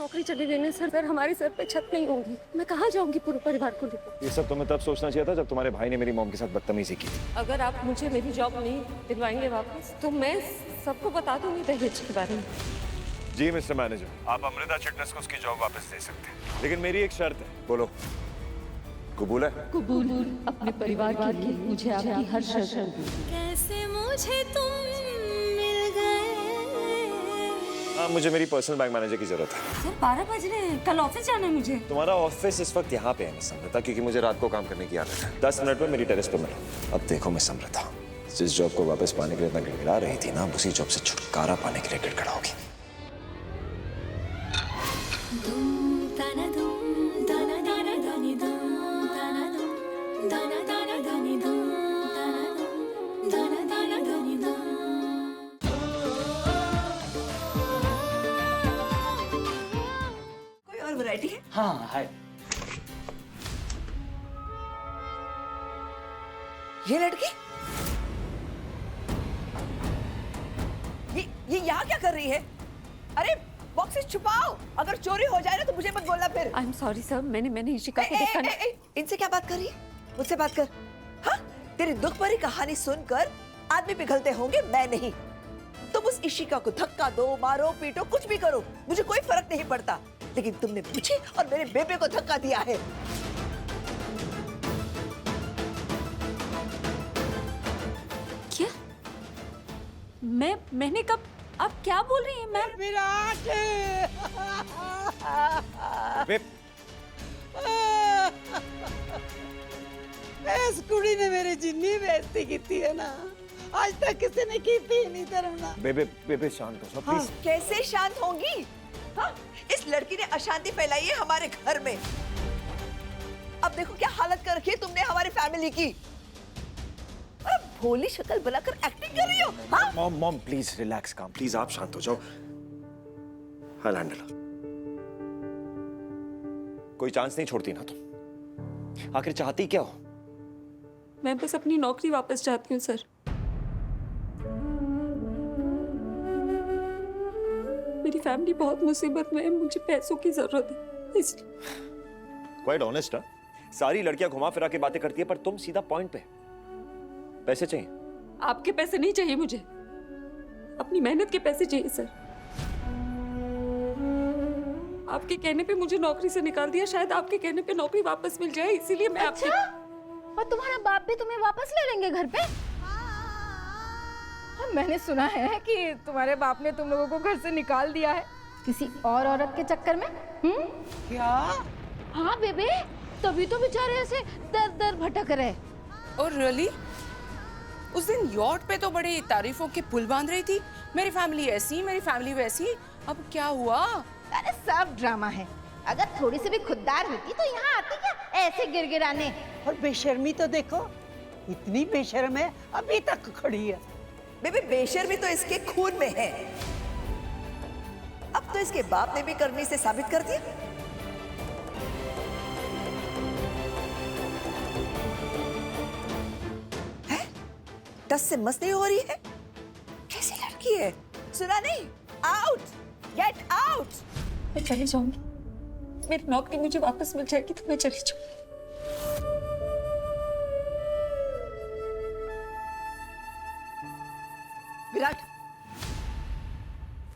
नौकरी चली गई ना सर, हमारे सर पे छत नहीं होगी। मैं कहाँ जाऊंगी पूरे परिवार को लेकर? ये सब तुम्हें तब सोचना चाहिए था जब तुम्हारे भाई ने मेरी मॉम के साथ बदतमीजी की। अगर आप मुझे मेरी जॉब नहीं दिलवाएंगे वापस तो मैं सबको बता दूंगी दहेज के बारे में। जी मिस्टर मैनेजर, आप अमृता चिटनेस को उसकी जॉब वापस दे सकते हैं, लेकिन मेरी एक शर्त है। बोलो, कबूल है? कबूल। अपने परिवार के लिए मुझे आपकी हर शर्त। कैसे मुझे तुम मिल गए। हाँ, मुझे मेरी पर्सनल बैंक मैनेजर की जरूरत है। सर 12 बज रहे हैं, कल ऑफिस जाना है मुझे। तुम्हारा ऑफिस इस वक्त यहाँ पे है मिस अमृता, क्योंकि मुझे रात को काम करने की आदत है। 10 मिनट में मेरी टेरेस पे मिलो। अब देखो मिस अमृता, जिस जॉब को वापस पाने के लिए इतना गिड़गिड़ा रही थी ना, उसी जॉब से छुटकारा पाने के लिए गिड़गिड़ाओगी। कोई और वैरायटी है? हाँ है। ये लड़की ये यहाँ क्या कर रही है? अरे बॉक्सेस छुपाओ, अगर चोरी हो जाए ना तो मुझे मत बोलना फिर। आई एम सॉरी सर, मैंने इशिका को देखा नहीं। इनसे क्या बात कर रही है? मुझसे बात कर। हाँ, तेरी दुख भरी कहानी सुनकर आदमी पिघलते होंगे, मैं नहीं। तुम उस इशिका को धक्का दो, मारो, पीटो, कुछ भी करो, मुझे कोई फर्क नहीं पड़ता। लेकिन तुमने मुझे और मेरे बेबे को धक्का दिया है। क्या? मैंने कब? आप क्या बोल रही हैं मैम? विराट वे, इस कुड़ी ने मेरी जिन्नी बेइज्जती की है ना, आज तक किसी ने की थी नहीं तरना। बेबे बेबे शांत हो जाओ प्लीज। कैसे शांत होंगी? हाँ? इस लड़की ने अशांति फैलाई है हमारे घर में। अब देखो क्या हालत कर रखी है तुमने हमारी फैमिली की। भोली शक्ल बनाकर एक्टिंग कर रही हो। हाँ? मॉम मॉम प्लीज रिलैक्स, काम प्लीज, आप शांत हो जाओ। I'll handle her। कोई चांस नहीं छोड़ती ना तुम। आखिर चाहती क्या हो? मैं बस अपनी नौकरी वापस चाहती हूँ सर। मेरी फैमिली बहुत मुसीबत में है, मुझे पैसों की जरूरत है इसलिए। क्वाइट ऑनेस्ट है। सारी लड़कियां घुमा फिरा के बातें करती है, पर तुम सीधा पॉइंट पे। पैसे चाहिए? आपके पैसे नहीं चाहिए मुझे, अपनी मेहनत के पैसे चाहिए सर। आपके कहने पे मुझे नौकरी से निकाल दिया, शायद आपके कहने पे नौकरी वापस मिल जाए, इसीलिए मैं आपके। और तुम्हारा बाप भी तुम्हें वापस ले लेंगे घर पे? मैंने सुना है कि तुम्हारे बाप ने तुम लोगों को घर से निकाल दिया है किसी और औरत के चक्कर में। क्या? हाँ बेबे, तभी तो बेचारे ऐसे दर दर भटक रहे। और रियली उस दिन यॉट पे तो बड़ी तारीफों के पुल बांध रही थी, मेरी फैमिली ऐसी, मेरी फैमिली वैसी। अब क्या हुआ? अरे सब ड्रामा है। अगर थोड़ी सी भी खुददार होती तो यहाँ आती क्या ऐसे गिड़गिड़ाने। और बेशर्मी तो देखो, इतनी बेशर्म है, अभी तक खड़ी है। बेबी बेशर्मी तो इसके खून में है। अब तो इसके बाप ने भी करनी से साबित कर दिया। है? टस से मस्त नहीं हो रही है? कैसी लड़की है? सुना नहीं? आउट! Get out! मैं चली जाऊंगी, मेरी नौकरी मुझे वापस मिल जाएगी तो मैं चली जाऊंगी। विराट,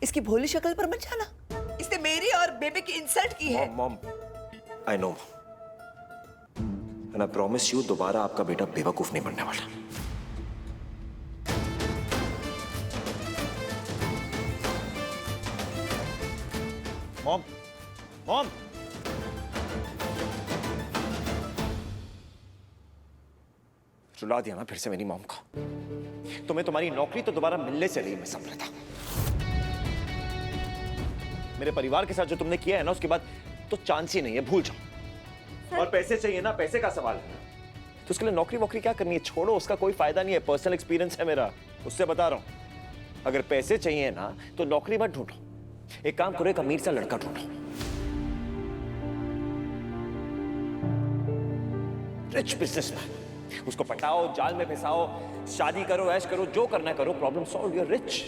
इसकी भोली शक्ल पर मत जाना। इसने मेरी और बेबी की इंसल्ट की है। Mom I know, and I promise you दोबारा आपका बेटा बेवकूफ नहीं बनने वाला। मॉम मॉम रुला दिया ना फिर से मेरी मॉम को। तुम्हें तुम्हारी नौकरी तो दोबारा मिलने से रही, मैं समझ था। मेरे परिवार के साथ जो तुमने किया है ना, उसके बाद तो चांस ही नहीं है, भूल जाओ। और पैसे चाहिए ना, पैसे का सवाल है तो उसके लिए नौकरी वोकरी क्या करनी है, छोड़ो, उसका कोई फायदा नहीं है। पर्सनल एक्सपीरियंस है मेरा, उससे बता रहा हूं। अगर पैसे चाहिए ना तो नौकरी मत ढूंढो, एक काम करो, एक अमीर सा लड़का ढूंढो, रिच बिजनेसमैन, उसको पटाओ, जाल में फंसाओ, शादी करो, ऐश करो, जो करना करो, problem solve, you are rich.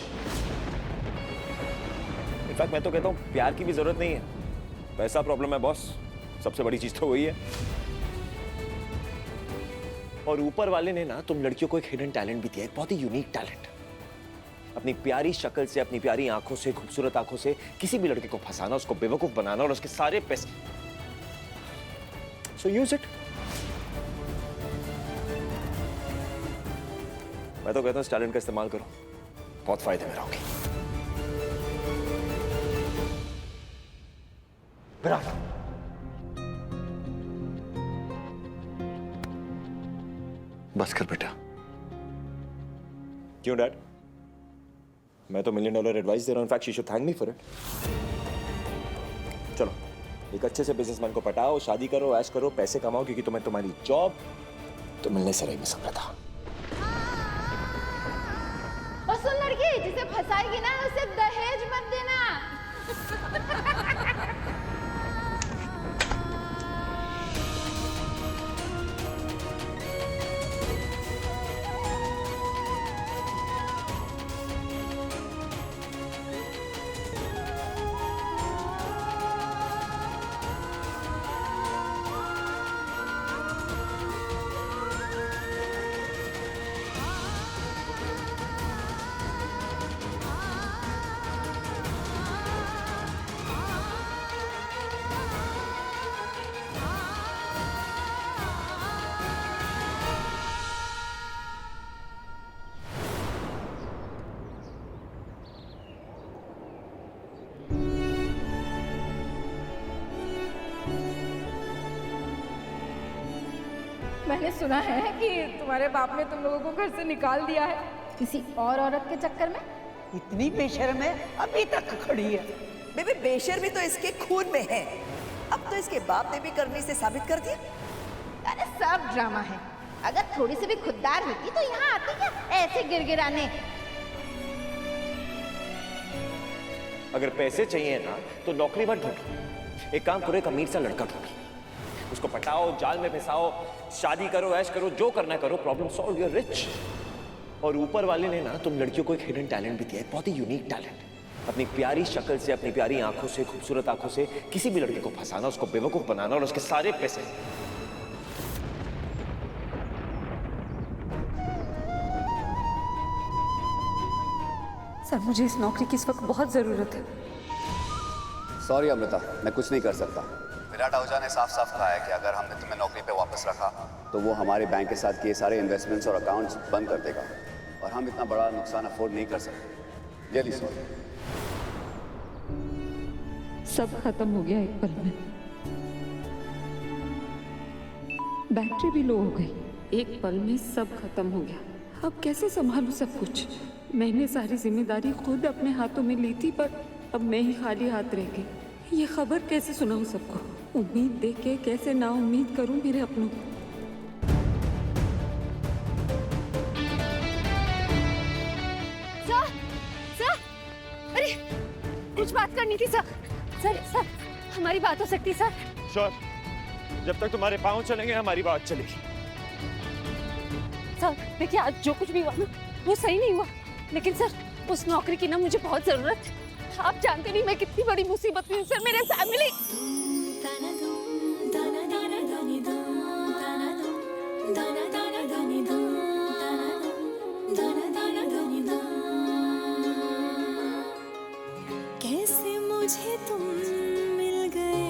In fact मैं तो कहता हूं प्यार की भी जरूरत नहीं है, पैसा प्रॉब्लम है बॉस, सबसे बड़ी चीज तो वही है। और ऊपर वाले ने ना तुम लड़कियों को एक हिडन टैलेंट भी दिया, एक बहुत ही यूनिक टैलेंट। अपनी प्यारी शक्ल से, अपनी प्यारी आंखों से, खूबसूरत आंखों से किसी भी लड़के को फंसाना, उसको बेवकूफ बनाना और उसके सारे पैसे। सो यूज इट। मैं तो कहता हूं इस टैलेंट का इस्तेमाल करो, बहुत फायदे में रहोगे। विराट, बस कर बेटा। क्यों डैड? मैं तो $1 मिलियन एडवाइस दे रहा हूं, in fact she should thank me for it. चलो एक अच्छे से बिजनेसमैन को पटाओ, शादी करो, ऐश करो, पैसे कमाओ, क्योंकि तुम्हें तुम्हारी जॉब तो मिलने से रही में समझा था। और सुन लड़की, जिसे फंसाएगी ना उसे दहेज मत देना। मैंने सुना है कि तुम्हारे बाप ने तुम लोगों को घर से निकाल दिया है किसी और औरत के चक्कर में। इतनी बेशर्म है, अभी तक खड़ी है। बेबी बेशर्मी तो इसके खून में है। अब तो इसके बाप ने भी करनी से साबित कर दिया। अरे सब ड्रामा है। अगर थोड़ी सी भी खुददार होती तो यहाँ आती क्या ऐसे गिरगिराने। अगर पैसे चाहिए ना तो नौकरी मत ढूंढो, एक काम करो, एक अमीर सा लड़का ढूंढो, उसको पटाओ, जाल में फंसाओ, शादी करो, ऐश करो, जो करना करो, problem solve, you are rich. और ऊपर वाले ने ना तुम लड़कियों को एक हिडन टैलेंट भी दिया, एक बहुत ही यूनिक टैलेंट। अपनी प्यारी शक्ल से, अपनी प्यारी आंखों से, खूबसूरत आंखों से किसी भी लड़के को फंसाना, उसको बेवकूफ बनाना और उसके सारे पैसे। सर मुझे इस नौकरी की इस वक्त बहुत ज़रूरत है। सॉरी अमृता, मैं कुछ नहीं कर सकता। विराट आहूजा ने साफ साफ कहा है कि अगर हमने तुम्हें नौकरी पे वापस रखा तो वो हमारे बैंक के साथ किए सारे इन्वेस्टमेंट्स और अकाउंट्स बंद कर देगा, और हम इतना बड़ा नुकसान अफोर्ड नहीं कर सकते। Really sorry. सब खत्म हो गया एक पल में। बैटरी भी लो हो गई, एक पल में सब खत्म हो गया। अब कैसे संभालूं सब कुछ? मैंने सारी जिम्मेदारी खुद अपने हाथों में ली थी, पर अब मैं ही खाली हाथ रह गई। ये खबर कैसे सुनाऊं सबको? उम्मीद देख के कैसे ना उम्मीद करूं मेरे अपनों को? सर, सर, अरे कुछ बात करनी थी सर। सर, सर, हमारी बात हो सकती सर? श्योर, जब तक तुम्हारे पाँव चलेंगे हमारी बात चलेगी। सर देखिए, आज जो कुछ भी हुआ ना वो सही नहीं हुआ, लेकिन सर उस नौकरी की ना मुझे बहुत जरूरत है। आप जानते नहीं मैं कितनी बड़ी मुसीबत में हूँ सर, मेरे फैमिली। कैसे मुझे तुम मिल गए,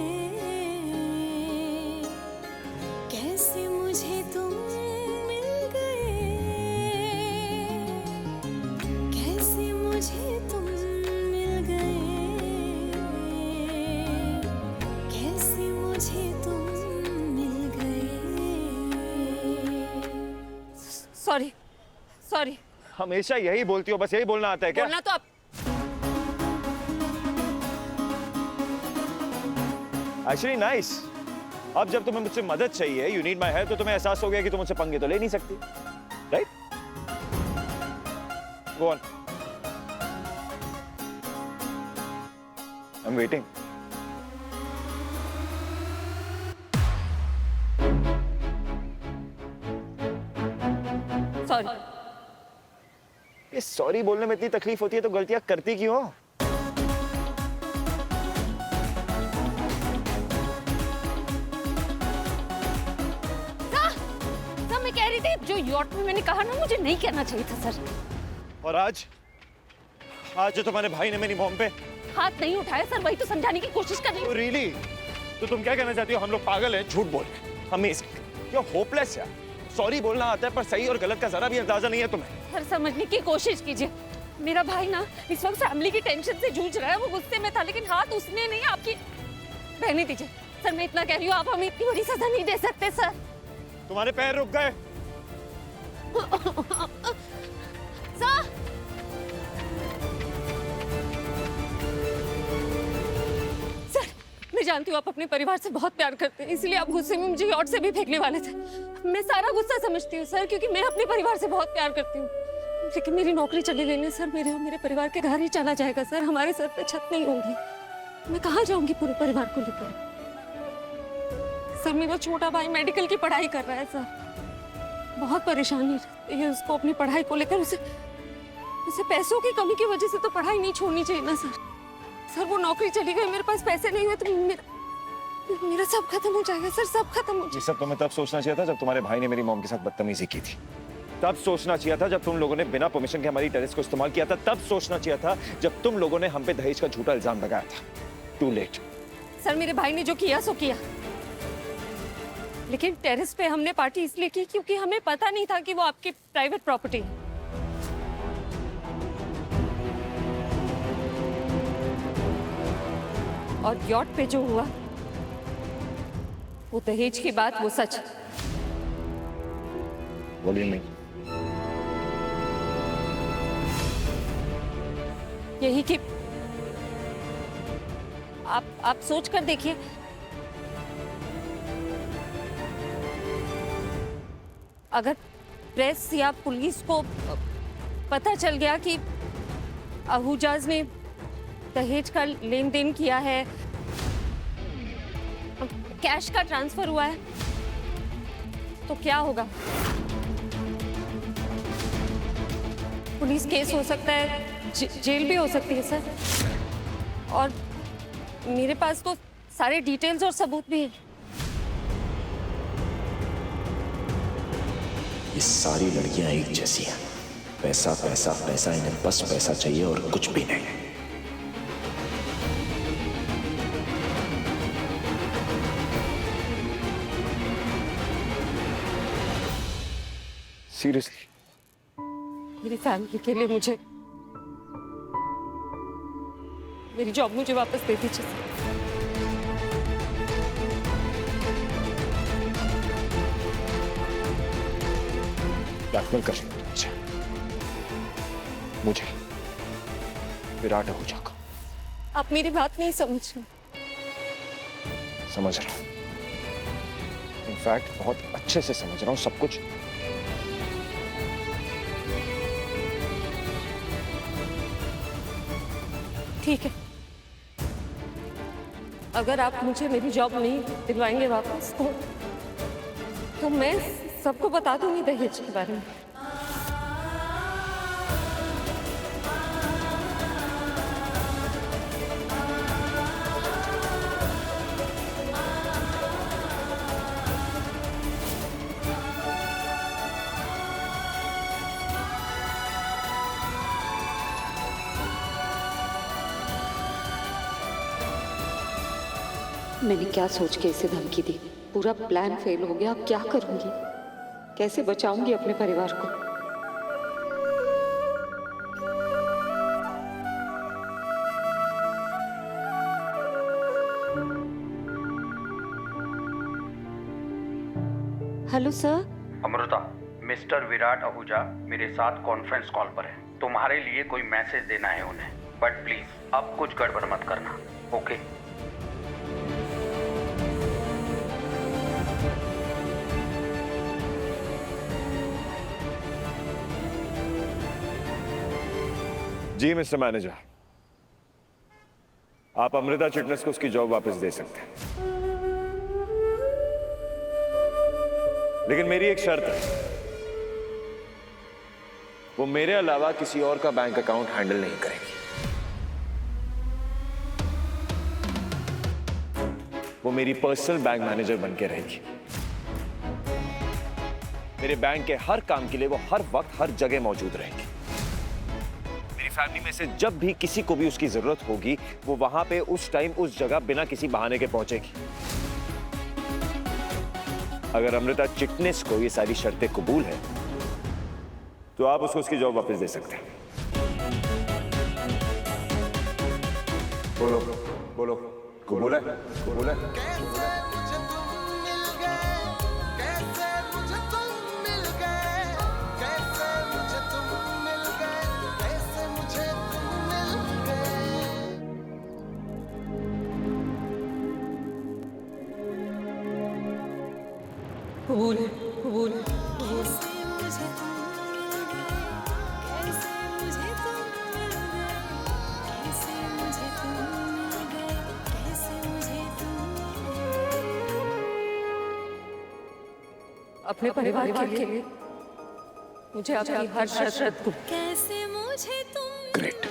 कैसे मुझे तुम मिल गए, कैसे मुझे तुम मिल गए, कैसे मुझे तुम मिल गए। Sorry, sorry. हमेशा यही बोलती हो, बस यही बोलना आता है क्या? बोलना तो आप। Actually nice. अब जब तुम्हें मुझसे मदद चाहिए, यू नीड माय हेल्प, तो तुम्हें एहसास हो गया कि तुम मुझसे पंगे तो ले नहीं सकती, right? Go on, I am waiting. Sorry. ये सॉरी बोलने में इतनी तकलीफ होती है तो गलतियां करती क्यों हो? रही थी जो यॉट में मैंने कहा ना, मुझे नहीं कहना चाहिए था सर। और आज आज जो तुम्हारे भाई ने मेरी मॉम पे हाथ नहीं उठाया सर, वही तो समझाने की कोशिश कर रही हूँ। रियली तो तुम क्या कहना चाहती हो? हम लोग पागल हैं, झूठ बोल रहे हैं, अमेजिंग, यू होपलेस यार। सॉरी बोलना आता है पर सही और गलत का जरा भी अंदाजा नहीं है तुम्हें। सर समझने की कोशिश कीजिए, मेरा भाई ना इस वक्त फैमिली की टेंशन से जूझ रहा है। वो गुस्से में था लेकिन हाथ उसने नहीं, आपकी रहने दीजिए सर। मैं इतना कह रही हूँ, आप हमें इतनी बड़ी सजा नहीं दे सकते सर। तुम्हारे पैर रुक गए। सर मैं जानती हूँ आप अपने परिवार से बहुत प्यार करते हैं, इसलिए आप गुस्से में मुझे यॉट से भी फेंकने वाले थे। मैं सारा गुस्सा समझती हूँ सर, क्योंकि मैं अपने परिवार से बहुत प्यार करती हूँ। लेकिन मेरी नौकरी चली गई ना सर, मेरे और मेरे परिवार के घर ही चला जाएगा सर। हमारे सर पे छत नहीं होगी, मैं कहाँ जाऊंगी पूरे परिवार को लेकर? सर मेरा छोटा भाई मेडिकल की पढ़ाई कर रहा है सर, बहुत परेशानी है उसको अपनी पढ़ाई को लेकर। उसे पैसों की कमी की वजह से तो पढ़ाई नहीं छोड़नी चाहिए ना सर। सर वो नौकरी चली गई, मेरे पास पैसे नहीं हुए तो मेरा सब खत्म हो जाएगा सर, सब खत्म हो ये सब तुम्हें तब सोचना चाहिए था जब तुम्हारे भाई ने मेरी मॉम के साथ बदतमीजी की थी। तब सोचना चाहिए था जब तुम लोगों ने बिना परमिशन के हमारी टेरेस को इस्तेमाल किया था। तब सोचना चाहिए था जब तुम लोगों ने हम पे दहेज का झूठा इल्जाम लगाया था। To late. सर मेरे भाई ने जो किया सो किया, लेकिन टेरेस पे हमने पार्टी इसलिए की क्योंकि हमें पता नहीं था कि वो आपकी प्राइवेट प्रॉपर्टी है। और यॉट पे जो हुआ वो दहेज की बात, वो सच। बोलिए नहीं। यही कि आप सोच कर देखिए, अगर प्रेस या पुलिस को पता चल गया कि आहूजाज ने दहेज का लेन देन किया है, कैश का ट्रांसफर हुआ है, तो क्या होगा? पुलिस केस हो सकता है, जेल भी हो सकती है सर। और मेरे पास तो सारे डिटेल्स और सबूत भी हैं। ये सारी लड़कियां एक जैसी हैं। पैसा पैसा पैसा, इन्हें बस पैसा चाहिए और कुछ भी नहीं। सीरियसली मेरी फैमिली के लिए मेरी जॉब मुझे वापस दे दीजिए सर। ब्लैकमेल कर रही हो मुझे विराट आहूजा को? आप मेरी बात नहीं समझ रहे। समझ रहा हूं, इनफैक्ट बहुत अच्छे से समझ रहा हूं सब कुछ। ठीक है, अगर आप मुझे मेरी जॉब नहीं दिलवाएंगे वापस तो मैं सबको बता दूंगी दहेज के बारे में। मैंने क्या सोच के इसे धमकी दी? पूरा प्लान फेल हो गया। अब क्या करूंगी? कैसे बचाऊंगी अपने परिवार को? Hello sir. Amrita, mister Virat Ahuja मेरे साथ कॉन्फ्रेंस कॉल पर है। तुम्हारे लिए कोई मैसेज देना है उन्हें, बट प्लीज अब कुछ गड़बड़ मत करना, ओके? जी मिस्टर मैनेजर, आप अमृता चिटनेस को उसकी जॉब वापस दे सकते हैं, लेकिन मेरी एक शर्त है, वो मेरे अलावा किसी और का बैंक अकाउंट हैंडल नहीं करेगी। वो मेरी पर्सनल बैंक मैनेजर बन के रहेगी। मेरे बैंक के हर काम के लिए वो हर वक्त हर जगह मौजूद रहेगी। मेरी फैमिली में से जब भी किसी को भी उसकी जरूरत होगी वो वहां पे उस टाइम उस जगह बिना किसी बहाने के पहुंचेगी। अगर अमृता चिटनेस को ये सारी शर्तें कबूल है तो आप उसको उसकी जॉब वापस दे सकते हैं। बोलो बोलो, कबूल है? कबूल है? कबूल है, कबूल है। अपने परिवार के लिए मुझे आपकी हर शर्त को कैसे मुझे तुम ग्रेट।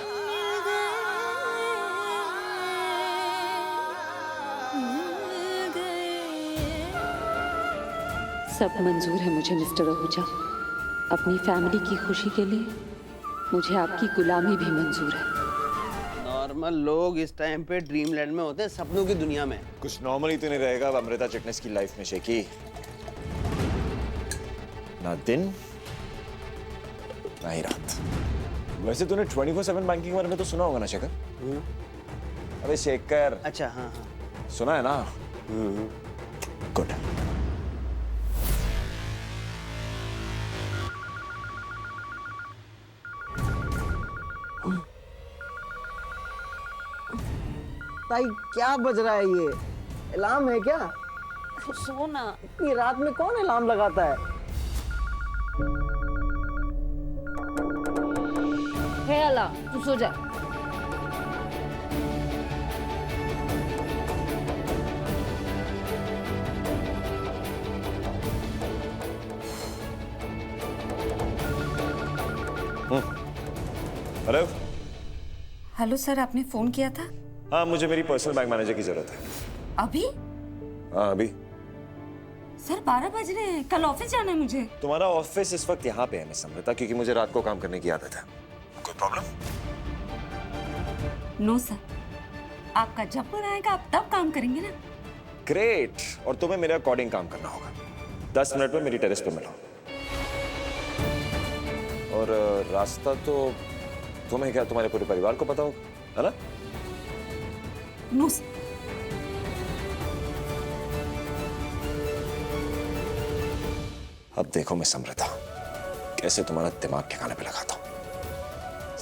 सब मंजूर है मुझे मिस्टर आहूजा। अपनी फैमिली की खुशी के लिए मुझे आपकी गुलामी भी मंजूर है। नॉर्मल लोग इस टाइम पे ड्रीमलैंड में होते हैं, सपनों की दुनिया में। कुछ नॉर्मल ही तो नहीं रहेगा अब अमृता चिटनेस की लाइफ में शेकी। ना दिन ना ही रात। वैसे तूने 24/7 बैंकिंग के बारे में तो सुना होगा ना शेखर? अबे शेखर। अच्छा हाँ हाँ सुना है ना? गुड। भाई क्या बज रहा है ये? अलार्म है क्या? सोना। इतनी रात में कौन अलार्म लगाता है? है अला, तू सो जा। हेलो। हेलो सर, आपने फोन किया था? हाँ, मुझे मेरी पर्सनल बैंक मैनेजर की जरूरत है। अभी? हाँ अभी। सर 12 बज रहे हैं, कल ऑफिस जाना है मुझे। तुम्हारा ऑफिस इस वक्त यहाँ पे है मिस अमृता, क्योंकि मुझे रात को काम करने की आदत है। कोई प्रॉब्लम? नो सर, आपका जब मन आएगा आप तब काम करेंगे ना। ग्रेट। और तुम्हें मेरे अकॉर्डिंग काम करना होगा। 10 मिनट में मेरी टेरेस पे मिलो। और रास्ता तो तुम्हें क्या तुम्हारे पूरे परिवार को पता होगा, है ना? No sir. अब देखो मिस अमृता, कैसे तुम्हारा दिमाग ठिकाने पे लगाता हूं।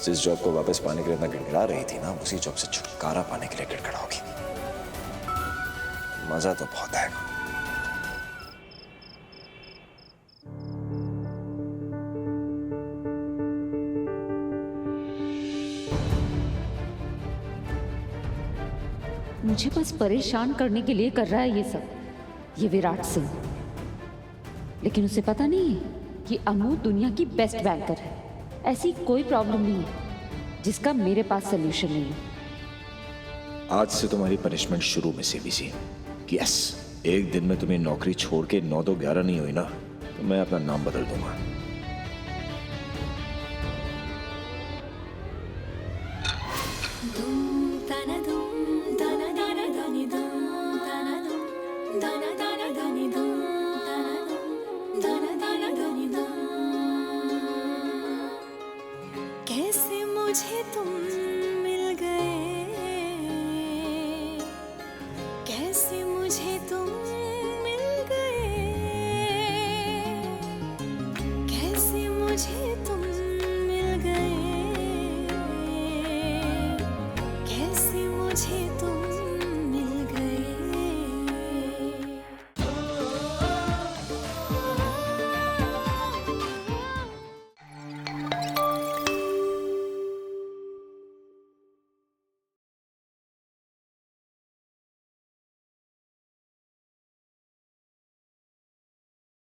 जिस जॉब को वापस पाने के लिए इतना गिड़गिड़ा रही थी ना, उसी जॉब से छुटकारा पाने के लिए गिड़गिड़ाओगी। मजा तो बहुत आएगा। मुझे बस परेशान करने के लिए कर रहा है ये सब, ये विराट सिंह। लेकिन उसे पता नहीं है कि अमू दुनिया की बेस्ट बैंकर है। ऐसी कोई प्रॉब्लम नहीं है जिसका मेरे पास सलूशन नहीं है। आज से तुम्हारी पनिशमेंट शुरू में से भी सी। यस, एक दिन में तुम्हें नौकरी छोड़ के 9 2 11 नहीं हुई ना तो मैं अपना नाम बदल दूंगा।